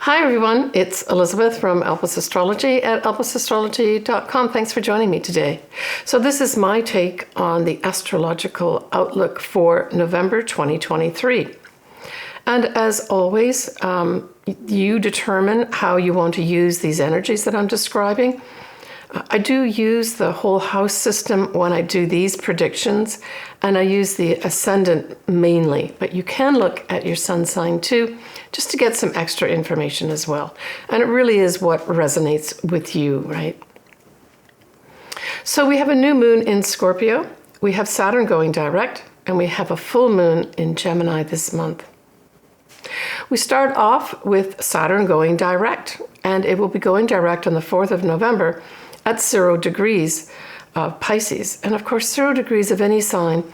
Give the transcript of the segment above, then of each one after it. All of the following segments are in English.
Hi everyone, it's Elizabeth from Elpis Astrology at elpisastrology.com. Thanks for joining me today. So this is my take on the astrological outlook for November 2023. And as always, you determine how you want to use these energies that I'm describing. I do use the whole house system when I do these predictions, and I use the ascendant mainly, but you can look at your sun sign too, just to get some extra information as well. And it really is what resonates with you, right? So we have a new moon in Scorpio, we have Saturn going direct, and we have a full moon in Gemini this month. We start off with Saturn going direct, and it will be going direct on the 4th of November at 0 degrees of Pisces. And of course, 0 degrees of any sign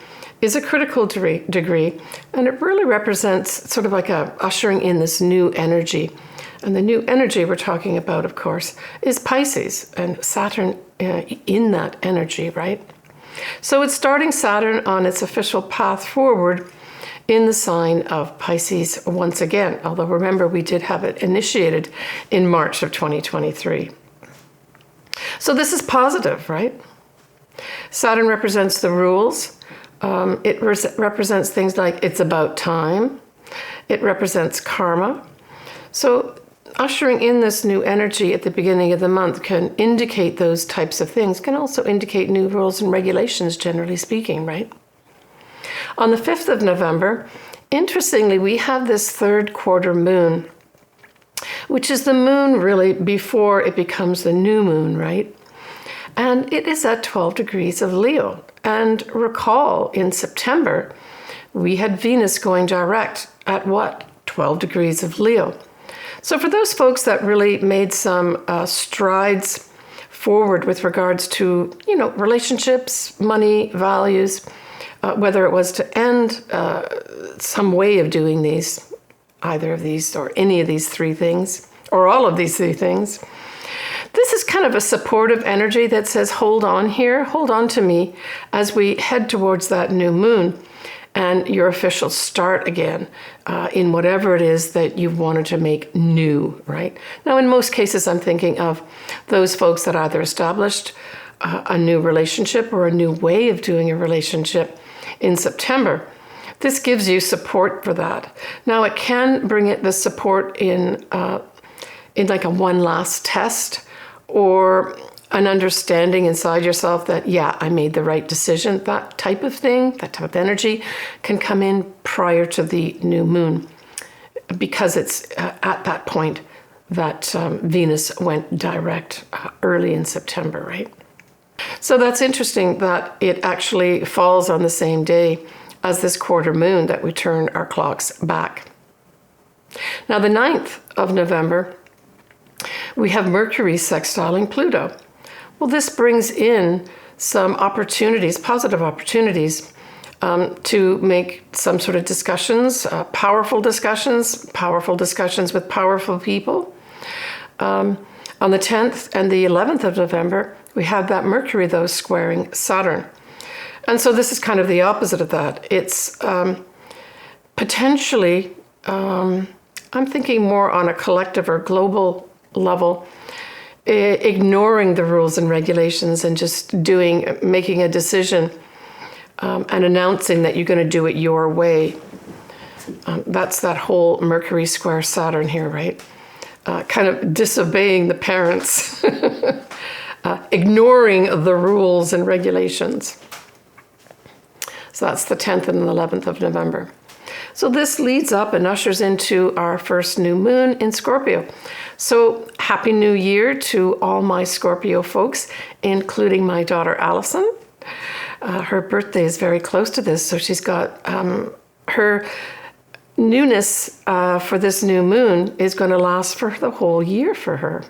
is a critical degree, and it really represents sort of like a ushering in this new energy. And the new energy we're talking about, of course, is Pisces and Saturn in that energy, right? So it's starting Saturn on its official path forward in the sign of Pisces once again, although remember we did have it initiated in March of 2023. So this is positive, right? Saturn represents the rules. It represents things like it's about time. It represents karma. So ushering in this new energy at the beginning of the month can indicate those types of things, can also indicate new rules and regulations, generally speaking, right? On the 5th of November, interestingly, we have this third quarter moon, which is the moon really before it becomes the new moon, right? And it is at 12 degrees of Leo. And recall, in September, we had Venus going direct at what? 12 degrees of Leo. So for those folks that really made some strides forward with regards to, relationships, money, values, whether it was to end some way of doing these, either of these or any of these three things, or all of these three things. This is kind of a supportive energy that says, hold on here, hold on to me as we head towards that new moon and your official start again in whatever it is that you've wanted to make new, right? Now, in most cases, I'm thinking of those folks that either established a new relationship or a new way of doing a relationship in September. This gives you support for that. Now, it can bring it the support in like a one last test or an understanding inside yourself that, yeah, I made the right decision. That type of thing, that type of energy can come in prior to the new moon because it's at that point that Venus went direct early in September, right? So that's interesting that it actually falls on the same day as this quarter moon that we turn our clocks back. Now, the 9th of November, we have Mercury sextiling Pluto. Well, this brings in some opportunities, positive opportunities, to make some sort of discussions, powerful discussions with powerful people. On the 10th and the 11th of November, we have that Mercury, though, squaring Saturn. And so this is kind of the opposite of that. It's potentially, I'm thinking more on a collective or global level, ignoring the rules and regulations and just making a decision and announcing that you're going to do it your way. That's that whole Mercury square Saturn here, right? Kind of disobeying the parents, ignoring the rules and regulations. So that's the 10th and 11th of November. So this leads up and ushers into our first new moon in Scorpio. So Happy New Year to all my Scorpio folks, including my daughter Allison. Her birthday is very close to this, so she's got her newness for this new moon is going to last for the whole year for her.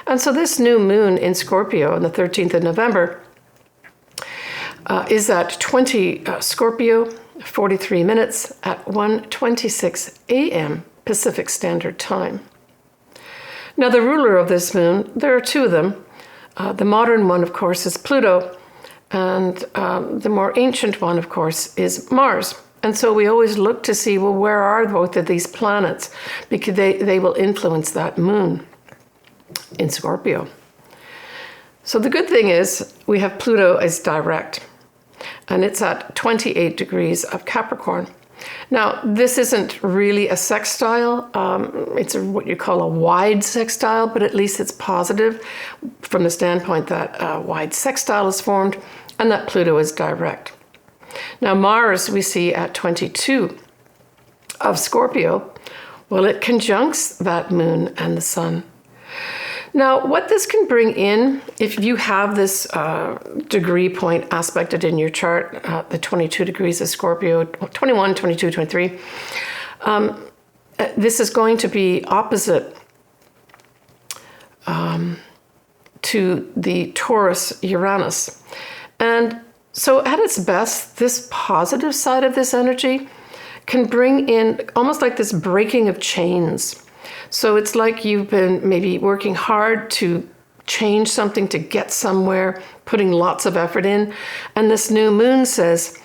And so this new moon in Scorpio on the 13th of November is at 20 Scorpio, 43 minutes at 1:26 a.m. Pacific Standard Time. Now, the ruler of this moon, there are two of them. The modern one, of course, is Pluto, and the more ancient one, of course, is Mars. And so we always look to see, well, where are both of these planets? Because they will influence that moon in Scorpio. So the good thing is we have Pluto as direct, and it's at 28 degrees of Capricorn. Now, this isn't really a sextile. It's what you call a wide sextile, but at least it's positive from the standpoint that a wide sextile is formed and that Pluto is direct. Now, Mars we see at 22 of Scorpio. Well, it conjuncts that moon and the sun. Now, what this can bring in, if you have this degree point aspected in your chart, the 22 degrees of Scorpio, 21, 22, 23, this is going to be opposite to the Taurus Uranus. And so at its best, this positive side of this energy can bring in almost like this breaking of chains. So it's like you've been maybe working hard to change something, to get somewhere, putting lots of effort in. And this new moon says,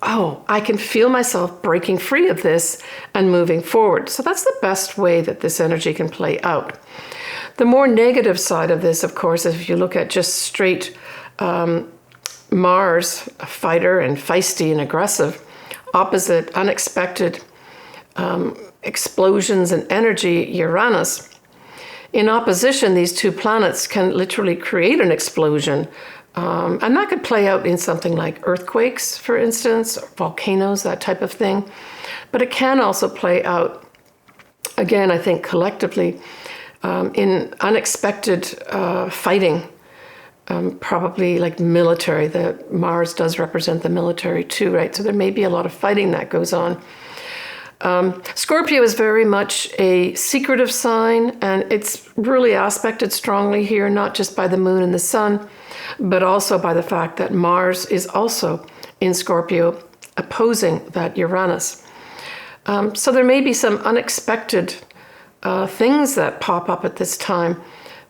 oh, I can feel myself breaking free of this and moving forward. So that's the best way that this energy can play out. The more negative side of this, of course, is if you look at just straight Mars, a fighter and feisty and aggressive, opposite unexpected explosions and energy, Uranus. In opposition, these two planets can literally create an explosion. And that could play out in something like earthquakes, for instance, or volcanoes, that type of thing. But it can also play out, again, I think collectively, in unexpected fighting, probably like military. The Mars does represent the military too, right? So there may be a lot of fighting that goes on. Scorpio is very much a secretive sign, and it's really aspected strongly here, not just by the moon and the sun, but also by the fact that Mars is also in Scorpio, opposing that Uranus. So there may be some unexpected things that pop up at this time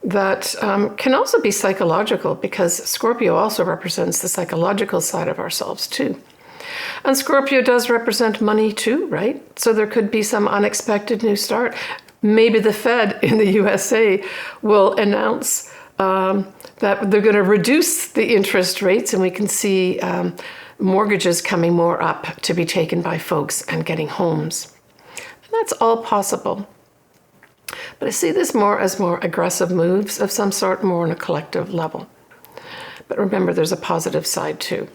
that can also be psychological, because Scorpio also represents the psychological side of ourselves too. And Scorpio does represent money too, right? So there could be some unexpected new start. Maybe the Fed in the USA will announce that they're going to reduce the interest rates, and we can see mortgages coming more up to be taken by folks and getting homes. And that's all possible. But I see this more as more aggressive moves of some sort, more on a collective level. But remember, there's a positive side too.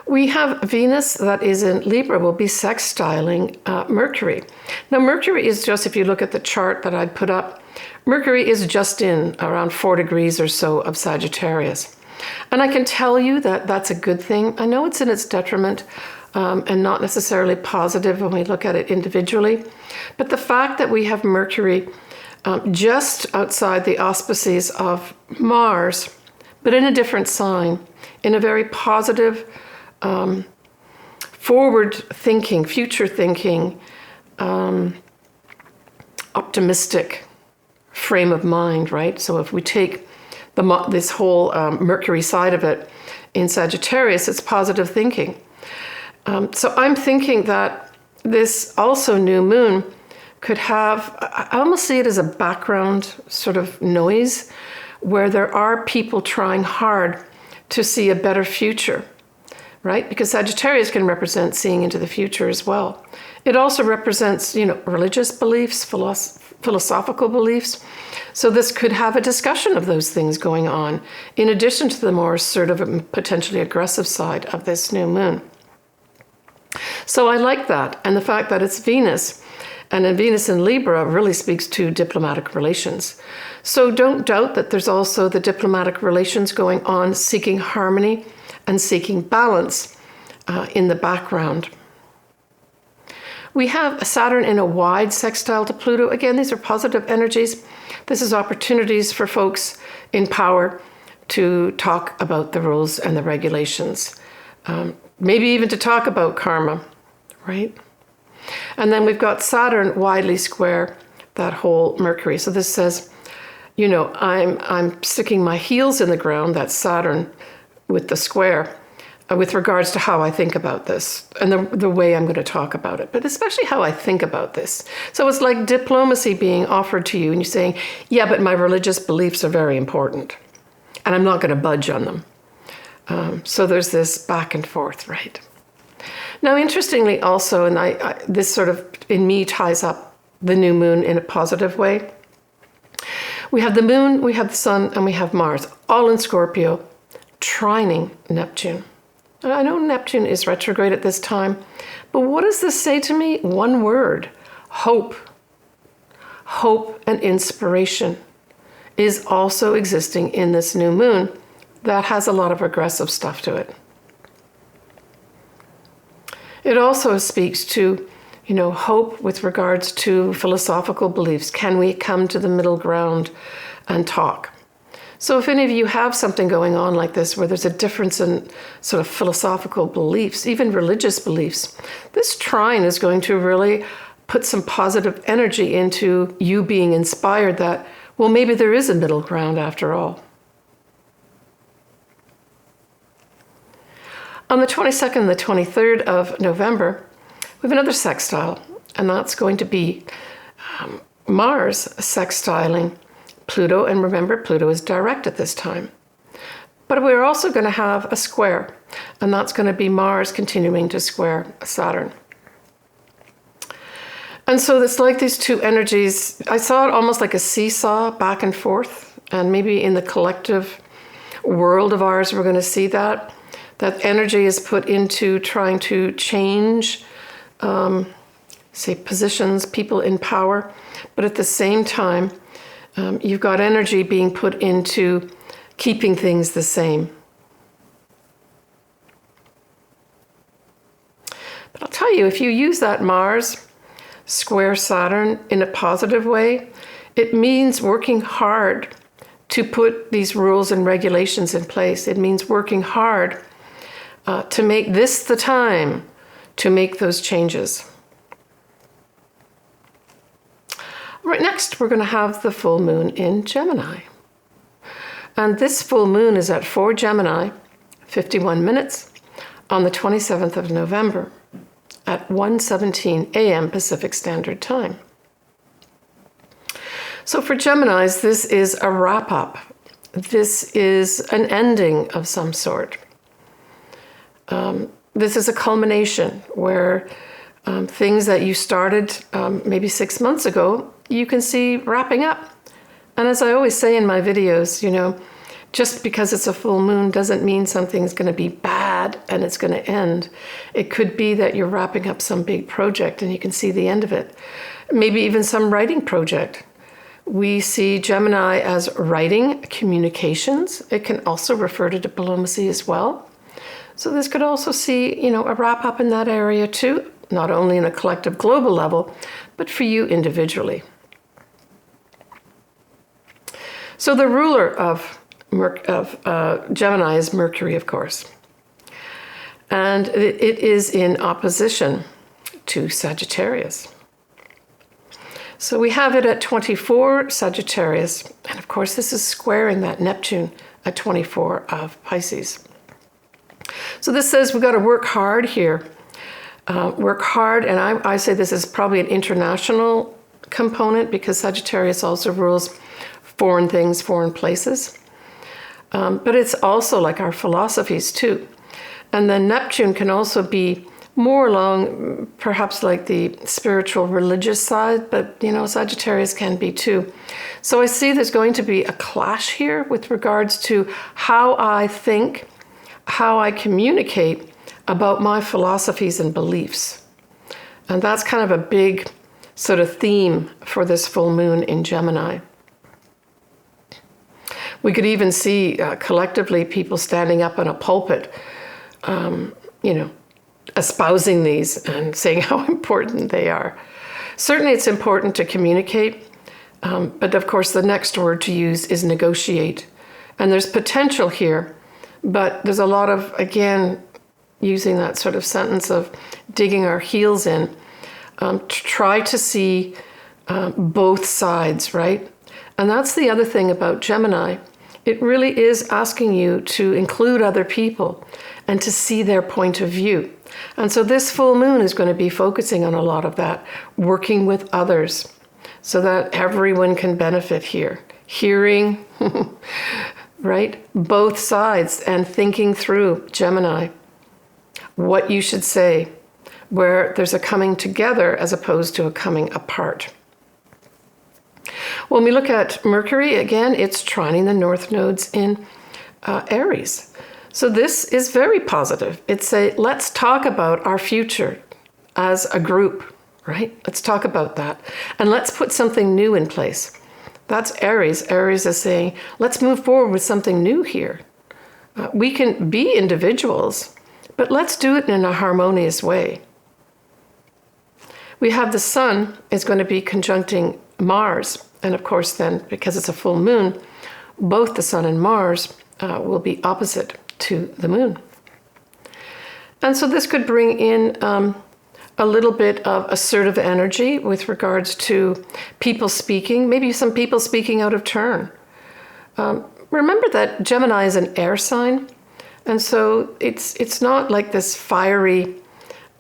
We have Venus that is in Libra will be sextiling Mercury. Now, Mercury is just, if you look at the chart that I'd put up, Mercury is just in around 4 degrees or so of Sagittarius. And I can tell you that that's a good thing. I know it's in its detriment and not necessarily positive when we look at it individually. But the fact that we have Mercury just outside the auspices of Mars, but in a different sign, in a very positive, forward thinking, future thinking, optimistic frame of mind, right? So if we take this whole Mercury side of it in Sagittarius, it's positive thinking. So I'm thinking that this also new moon could have, I almost see it as a background sort of noise where there are people trying hard to see a better future. Right? Because Sagittarius can represent seeing into the future as well. It also represents, religious beliefs, philosophical beliefs. So this could have a discussion of those things going on, in addition to the more assertive and potentially aggressive side of this new moon. So I like that. And the fact that it's Venus, and then Venus in Libra really speaks to diplomatic relations. So don't doubt that there's also the diplomatic relations going on, seeking harmony and seeking balance in the background. We have Saturn in a wide sextile to Pluto. Again, these are positive energies. This is opportunities for folks in power to talk about the rules and the regulations. Maybe even to talk about karma, right? And then we've got Saturn widely square that whole Mercury. So this says, I'm sticking my heels in the ground, that's Saturn, with the square. with regards to how I think about this and the way I'm going to talk about it, but especially how I think about this. So it's like diplomacy being offered to you and you're saying, yeah, but my religious beliefs are very important and I'm not going to budge on them. So there's this back and forth, right? Now, interestingly also, and this sort of in me ties up the new moon in a positive way. We have the moon, we have the sun, and we have Mars, all in Scorpio, trining Neptune. I know Neptune is retrograde at this time, but what does this say to me? One word: hope. Hope and inspiration is also existing in this new moon that has a lot of aggressive stuff to it. It also speaks to, hope with regards to philosophical beliefs. Can we come to the middle ground and talk? So if any of you have something going on like this, where there's a difference in sort of philosophical beliefs, even religious beliefs, this trine is going to really put some positive energy into you being inspired that, well, maybe there is a middle ground after all. On the 22nd and the 23rd of November, we have another sextile, and that's going to be Mars sextiling Pluto, and remember, Pluto is direct at this time. But we're also going to have a square, and that's going to be Mars continuing to square Saturn. And so it's like these two energies, I saw it almost like a seesaw back and forth, and maybe in the collective world of ours, we're going to see that. That energy is put into trying to change, say, positions, people in power, but at the same time, you've got energy being put into keeping things the same. But I'll tell you, if you use that Mars square Saturn in a positive way, it means working hard to put these rules and regulations in place. It means working hard to make this the time to make those changes. Right, next, we're going to have the full moon in Gemini. And this full moon is at 4 Gemini, 51 minutes, on the 27th of November at 1:17 a.m. Pacific Standard Time. So for Geminis, this is a wrap-up. This is an ending of some sort. This is a culmination where things that you started maybe 6 months ago, you can see wrapping up. And as I always say in my videos, just because it's a full moon doesn't mean something's going to be bad and it's going to end. It could be that you're wrapping up some big project and you can see the end of it. Maybe even some writing project. We see Gemini as writing, communications. It can also refer to diplomacy as well. So this could also see, a wrap up in that area too, not only in a collective global level, but for you individually. So the ruler of Gemini is Mercury, of course. And it is in opposition to Sagittarius. So we have it at 24 Sagittarius. And of course, this is squaring that Neptune at 24 of Pisces. So this says we've got to work hard here. Work hard, and I say this is probably an international component because Sagittarius also rules foreign things, foreign places. But it's also like our philosophies too. And then Neptune can also be more along perhaps like the spiritual religious side, but Sagittarius can be too. So I see there's going to be a clash here with regards to how I think, how I communicate about my philosophies and beliefs. And that's kind of a big sort of theme for this full moon in Gemini. We could even see collectively people standing up in a pulpit, espousing these and saying how important they are. Certainly it's important to communicate, but of course the next word to use is negotiate. And there's potential here, but there's a lot of, again, using that sort of sentence of digging our heels in, to try to see both sides, right? And that's the other thing about Gemini. It really is asking you to include other people and to see their point of view. And so this full moon is going to be focusing on a lot of that, working with others so that everyone can benefit here. Hearing, right? Both sides, and thinking through, Gemini, what you should say, where there's a coming together as opposed to a coming apart. When we look at Mercury, again, it's trining the north nodes in Aries. So this is very positive. It's let's talk about our future as a group, right? Let's talk about that. And let's put something new in place. That's Aries. Aries is saying, let's move forward with something new here. We can be individuals, but let's do it in a harmonious way. We have the sun is going to be conjuncting Mars. And of course then, because it's a full moon, both the sun and Mars will be opposite to the moon. And so this could bring in a little bit of assertive energy with regards to people speaking, maybe some people speaking out of turn. Remember that Gemini is an air sign, and so it's not like this fiery,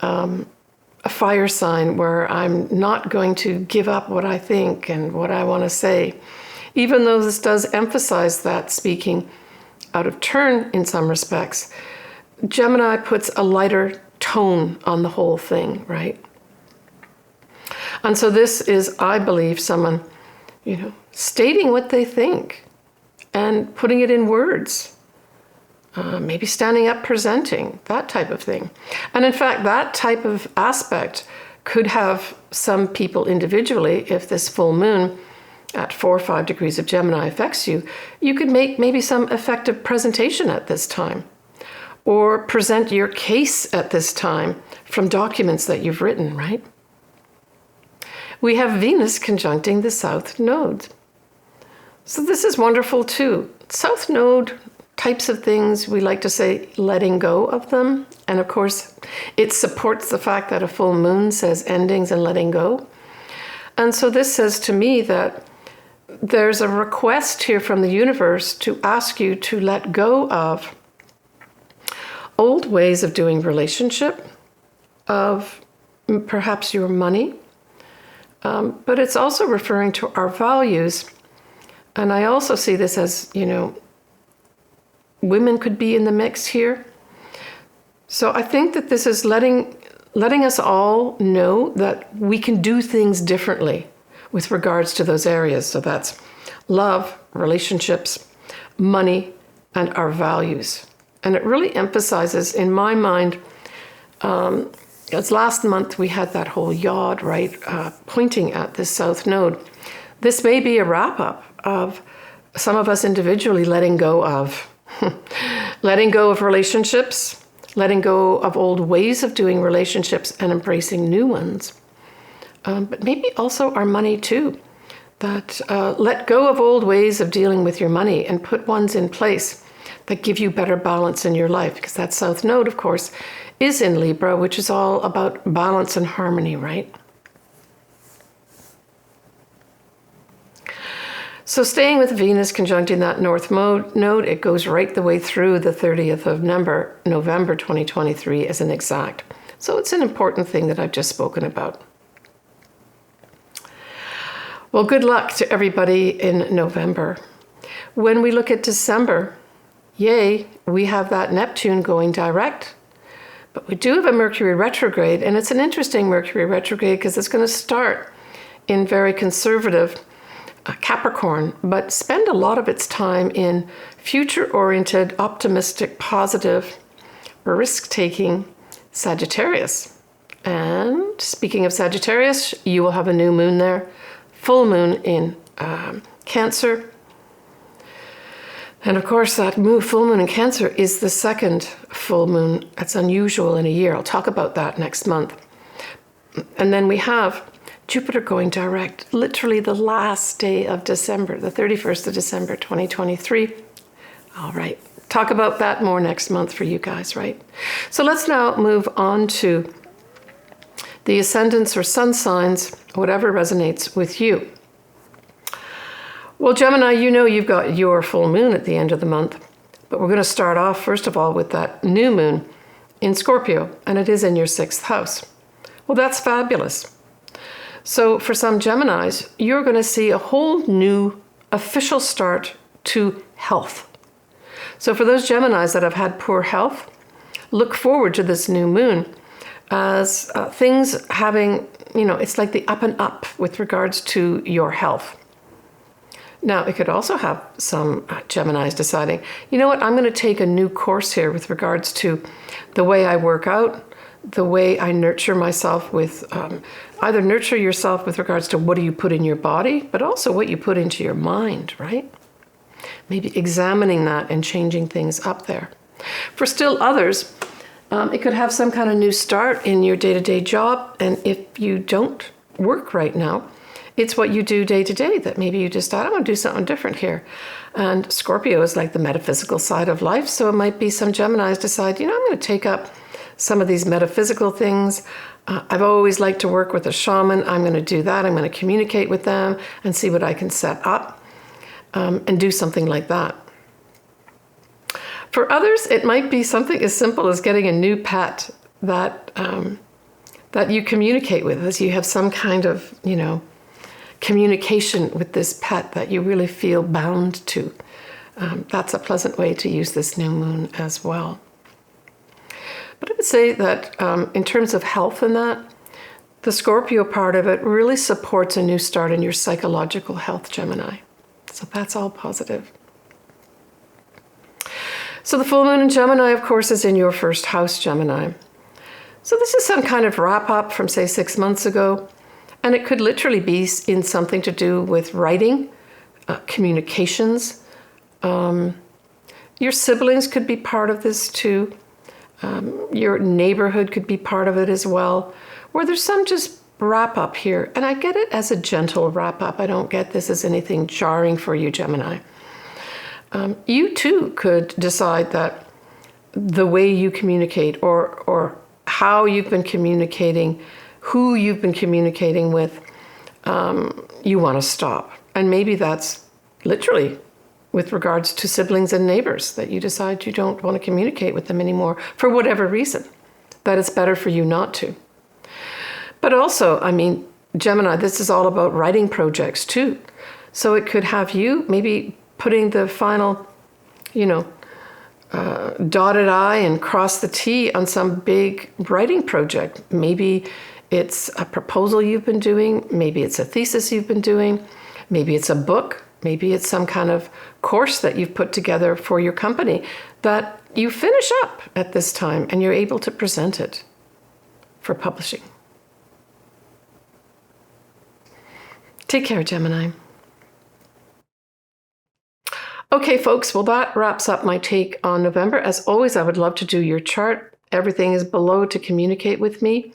a fire sign where I'm not going to give up what I think and what I want to say, even though this does emphasize that speaking out of turn in some respects. Gemini puts a lighter tone on the whole thing, right? And so this is, I believe, someone, stating what they think and putting it in words, maybe standing up, presenting, that type of thing. And in fact, that type of aspect could have some people individually, if this full moon at 4 or 5 degrees of Gemini affects you, you could make maybe some effective presentation at this time, or present your case at this time from documents that you've written, right? We have Venus conjuncting the South Node. So this is wonderful too. South Node types of things, we like to say letting go of them. And of course, it supports the fact that a full moon says endings and letting go. And so this says to me that there's a request here from the universe to ask you to let go of old ways of doing relationship, of perhaps your money, but it's also referring to our values. And I also see this as, women could be in the mix here. So I think that this is letting us all know that we can do things differently with regards to those areas. So that's love, relationships, money, and our values. And it really emphasizes, in my mind, as last month we had that whole yod, right, pointing at this South Node. This may be a wrap-up of some of us individually letting go of relationships, letting go of old ways of doing relationships and embracing new ones. But maybe also our money too. That let go of old ways of dealing with your money and put ones in place that give you better balance in your life. Because that South Node, of course, is in Libra, which is all about balance and harmony, right? So staying with Venus conjuncting that North Node, it goes right the way through the 30th of November 2023 as an exact. So it's an important thing that I've just spoken about. Well, good luck to everybody in November. When we look at December, yay, we have that Neptune going direct. But we do have a Mercury retrograde, and it's an interesting Mercury retrograde because it's going to start in very conservative Capricorn, but spend a lot of its time in future-oriented, optimistic, positive, risk-taking Sagittarius. And speaking of Sagittarius, you will have a new moon there, full moon in Cancer. And of course, that full moon in Cancer is the second full moon. That's unusual in a year. I'll talk about that next month. And then we have Jupiter going direct, literally the last day of December, the 31st of December, 2023. All right, talk about that more next month for you guys, right? So let's now move on to the ascendants or sun signs, whatever resonates with you. Well, Gemini, you've got your full moon at the end of the month. But we're going to start off, first of all, with that new moon in Scorpio, and it is in your 6th house. Well, that's fabulous. So for some Geminis, you're going to see a whole new official start to health. So for those Geminis that have had poor health, look forward to this new moon as things having, it's like the up and up with regards to your health. Now, it could also have some Geminis deciding, you know what, I'm going to take a new course here with regards to the way I work out, the way I nurture myself with, either nurture yourself with regards to what do you put in your body, but also what you put into your mind, right? Maybe examining that and changing things up there. For still others, it could have some kind of new start in your day-to-day job. And if you don't work right now, it's what you do day to day that maybe you just thought, I want to do something different here. And Scorpio is like the metaphysical side of life. So it might be some Geminis decide, I'm going to take up some of these metaphysical things. I've always liked to work with a shaman. I'm going to do that. I'm going to communicate with them and see what I can set up and do something like that. For others, it might be something as simple as getting a new pet that you communicate with, as you have some kind of, communication with this pet that you really feel bound to. That's a pleasant way to use this new moon as well. But I would say that in terms of health and that, the Scorpio part of it really supports a new start in your psychological health, Gemini. So that's all positive. So the full moon in Gemini, of course, is in your 1st house, Gemini. So this is some kind of wrap up from, say, 6 months ago. And it could literally be in something to do with writing, communications. Your siblings could be part of this too. Your neighborhood could be part of it as well. Or there's some just wrap up here. And I get it as a gentle wrap up. I don't get this as anything jarring for you, Gemini. You too could decide that the way you communicate or how you've been communicating, who you've been communicating with, you want to stop. And maybe that's literally with regards to siblings and neighbors, that you decide you don't want to communicate with them anymore for whatever reason, that it's better for you not to. But also, Gemini, this is all about writing projects too. So it could have you maybe putting the final, dotted I and cross the T on some big writing project. Maybe it's a proposal you've been doing. Maybe it's a thesis you've been doing. Maybe it's a book. Maybe it's some kind of course that you've put together for your company that you finish up at this time and you're able to present it for publishing. Take care, Gemini. Okay, folks, well, that wraps up my take on November. As always, I would love to do your chart. Everything is below to communicate with me.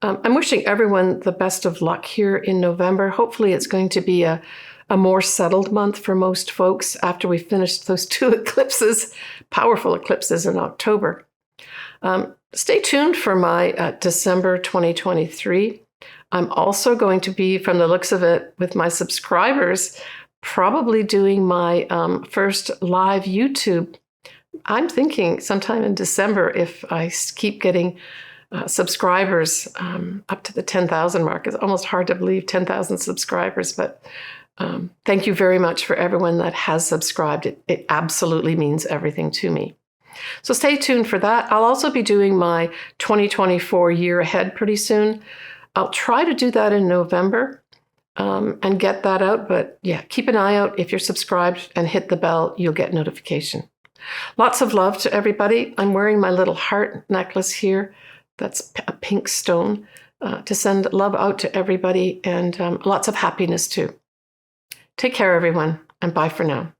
I'm wishing everyone the best of luck here in November. Hopefully it's going to be a more settled month for most folks after we finished those 2 eclipses, powerful eclipses in October. Stay tuned for my December 2023. I'm also going to be, from the looks of it, with my subscribers, probably doing my first live YouTube. I'm thinking sometime in December, if I keep getting subscribers up to the 10,000 mark. It's almost hard to believe 10,000 subscribers, but thank you very much for everyone that has subscribed. It absolutely means everything to me. So stay tuned for that. I'll also be doing my 2024 year ahead pretty soon. I'll try to do that in November and get that out. But yeah, keep an eye out. If you're subscribed and hit the bell, you'll get notification. Lots of love to everybody. I'm wearing my little heart necklace here. That's a pink stone to send love out to everybody and lots of happiness too. Take care, everyone, and bye for now.